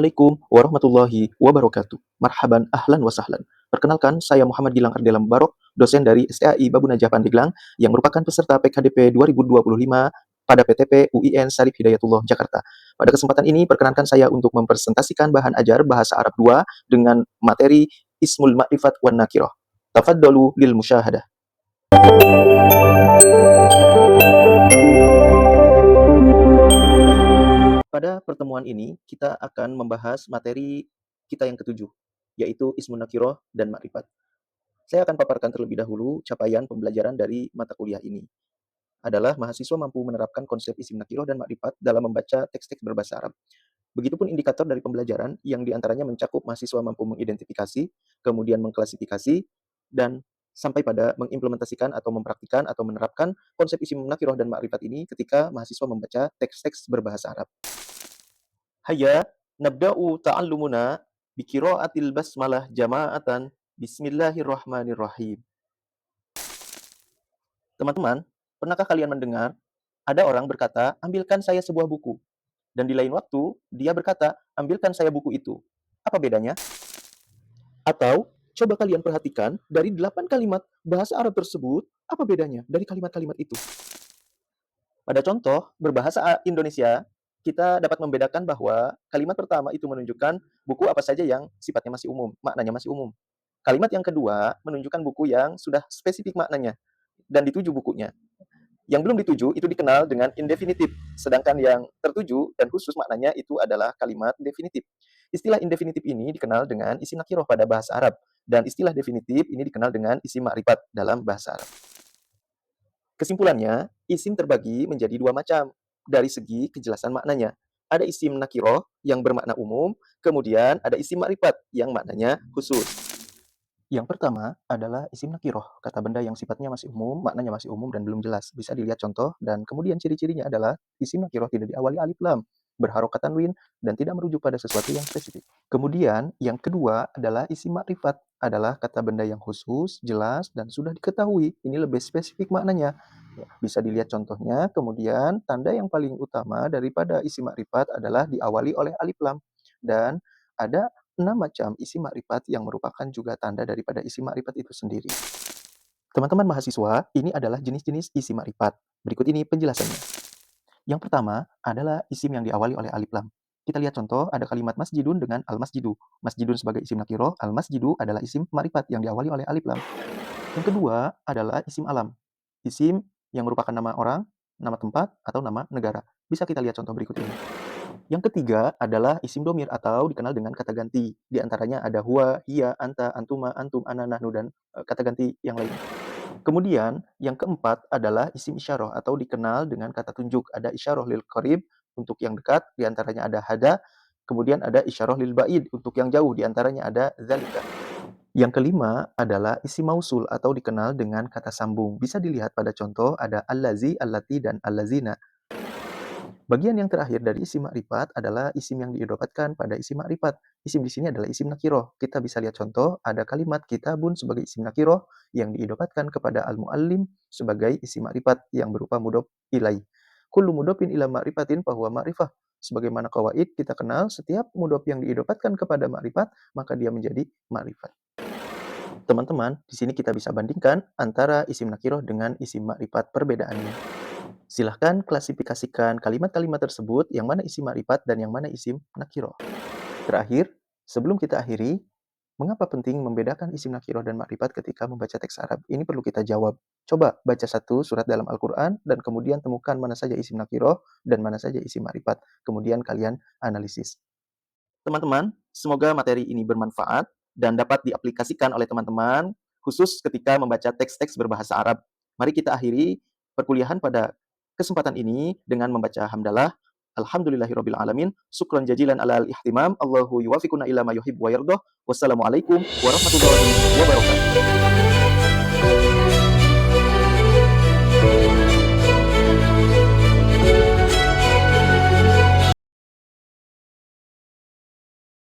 Assalamualaikum warahmatullahi wabarakatuh. Marhaban, ahlan wa sahlan. Perkenalkan, saya Muhammad Gilang Ardela Mubarok, dosen dari STAI Babu Najah Pandeglang, yang merupakan peserta PKDP 2025 pada PTP UIN Syarif Hidayatullah Jakarta. Pada kesempatan ini, perkenankan saya untuk mempresentasikan bahan ajar Bahasa Arab 2 dengan materi Ismul Ma'rifat wan Nakirah. Tafaddalu lil musyahadah. Pada pertemuan ini, kita akan membahas materi kita yang ketujuh, yaitu Ismun Nakiroh dan Ma'rifat. Saya akan paparkan terlebih dahulu capaian pembelajaran dari mata kuliah ini. Adalah mahasiswa mampu menerapkan konsep isim nakiroh dan ma'rifat dalam membaca teks-teks berbahasa Arab. Begitupun indikator dari pembelajaran yang diantaranya mencakup mahasiswa mampu mengidentifikasi, kemudian mengklasifikasi, dan sampai pada mengimplementasikan atau mempraktikkan atau menerapkan konsep isim nakiroh dan ma'rifat ini ketika mahasiswa membaca teks-teks berbahasa Arab. Hayya nabda'u ta'allumuna biqira'atil basmalah jama'atan bismillahirrahmanirrahim. Teman-teman, pernahkah kalian mendengar ada orang berkata, "Ambilkan saya sebuah buku." Dan di lain waktu, dia berkata, "Ambilkan saya buku itu." Apa bedanya? Atau, coba kalian perhatikan dari 8 kalimat bahasa Arab tersebut, apa bedanya dari kalimat-kalimat itu? Pada contoh berbahasa Indonesia, kita dapat membedakan bahwa kalimat pertama itu menunjukkan buku apa saja yang sifatnya masih umum, maknanya masih umum. Kalimat yang kedua menunjukkan buku yang sudah spesifik maknanya dan dituju bukunya. Yang belum dituju itu dikenal dengan indefinitif, sedangkan yang tertuju dan khusus maknanya itu adalah kalimat definitif. Istilah indefinitif ini dikenal dengan isim nakiroh pada bahasa Arab, dan istilah definitif ini dikenal dengan isim ma'rifat dalam bahasa Arab. Kesimpulannya, isim terbagi menjadi dua macam dari segi kejelasan maknanya. Ada isim nakiroh yang bermakna umum, kemudian ada isim ma'rifat yang maknanya khusus. Yang pertama adalah isim nakiroh, kata benda yang sifatnya masih umum, maknanya masih umum dan belum jelas. Bisa dilihat contoh, dan kemudian ciri-cirinya adalah isim nakiroh tidak diawali alif lam, berharokat tanwin, dan tidak merujuk pada sesuatu yang spesifik. Kemudian, yang kedua adalah isim ma'rifat, adalah kata benda yang khusus, jelas, dan sudah diketahui. Ini lebih spesifik maknanya. Bisa dilihat contohnya, kemudian tanda yang paling utama daripada isim ma'rifat adalah diawali oleh alif lam. Dan ada 6 macam isim ma'rifat yang merupakan juga tanda daripada isim ma'rifat itu sendiri. Teman-teman mahasiswa, ini adalah jenis-jenis isim ma'rifat. Berikut ini penjelasannya. Yang pertama adalah isim yang diawali oleh alif lam. Kita lihat contoh, ada kalimat masjidun dengan al-masjidu. Masjidun sebagai isim nakiroh, al-masjidu adalah isim ma'rifat yang diawali oleh alif lam. Yang kedua adalah isim alam. Isim yang merupakan nama orang, nama tempat, atau nama negara. Bisa kita lihat contoh berikut ini. Yang ketiga adalah isim domir atau dikenal dengan kata ganti. Di antaranya ada huwa, hiya, anta, antuma, antum, ana, nahnu, dan kata ganti yang lain. Kemudian yang keempat adalah isim isyarah atau dikenal dengan kata tunjuk. Ada isyarah lil qarib untuk yang dekat, di antaranya ada hada. Kemudian ada isyarah lil ba'id untuk yang jauh, di antaranya ada dzalika. Yang kelima adalah isim mausul atau dikenal dengan kata sambung. Bisa dilihat pada contoh ada allazi, allati, dan allazina. Bagian yang terakhir dari isim ma'rifat adalah isim yang diidopatkan pada isim ma'rifat. Isim di sini adalah isim nakiroh. Kita bisa lihat contoh, ada kalimat kitabun sebagai isim nakiroh yang diidopatkan kepada al-mu'allim sebagai isim ma'rifat yang berupa mudhof ilai. Kullu mudhofin ila ma'rifatin fahuwa ma'rifah. Sebagaimana kawaid kita kenal, setiap mudhof yang diidopatkan kepada ma'rifat, maka dia menjadi ma'rifat. Teman-teman, di sini kita bisa bandingkan antara isim nakiroh dengan isim ma'rifat perbedaannya. Silahkan klasifikasikan kalimat-kalimat tersebut yang mana isim ma'rifat dan yang mana isim nakiroh. Terakhir, sebelum kita akhiri, mengapa penting membedakan isim nakiroh dan ma'rifat ketika membaca teks Arab? Ini perlu kita jawab. Coba baca satu surat dalam Al-Quran dan kemudian temukan mana saja isim nakiroh dan mana saja isim ma'rifat. Kemudian kalian analisis. Teman-teman, semoga materi ini bermanfaat dan dapat diaplikasikan oleh teman-teman khusus ketika membaca teks-teks berbahasa Arab. Mari kita akhiri perkuliahan pada kesempatan ini dengan membaca hamdalah. Alhamdulillahirabbil alamin. Syukran jazilan alal ihtimam. Allahu yuwafiquna ila ma yuhibbu wa yardah. Wassalamualaikum warahmatullahi wabarakatuh.